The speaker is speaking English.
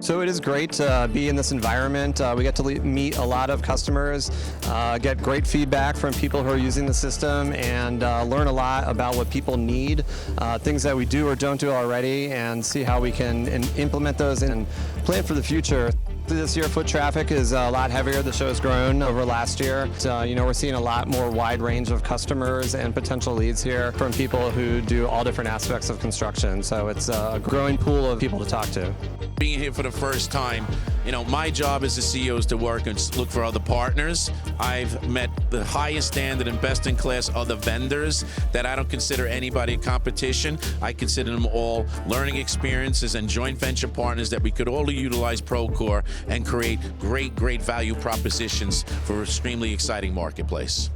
So it is great to be in this environment. We get to meet a lot of customers, get great feedback from people who are using the system, and learn a lot about what people need, things that we do or don't do already, and see how we can implement those and plan for the future. This year, foot traffic is a lot heavier. The show's grown over last year. We're seeing a lot more wide range of customers and potential leads here from people who do all different aspects of construction. So it's a growing pool of people to talk to. Being here for the first time, my job as a CEO is to work and look for other partners. I've met the highest standard and best in class other vendors that I don't consider anybody a competition. I consider them all learning experiences and joint venture partners that we could all utilize Procore and create great value propositions for an extremely exciting marketplace.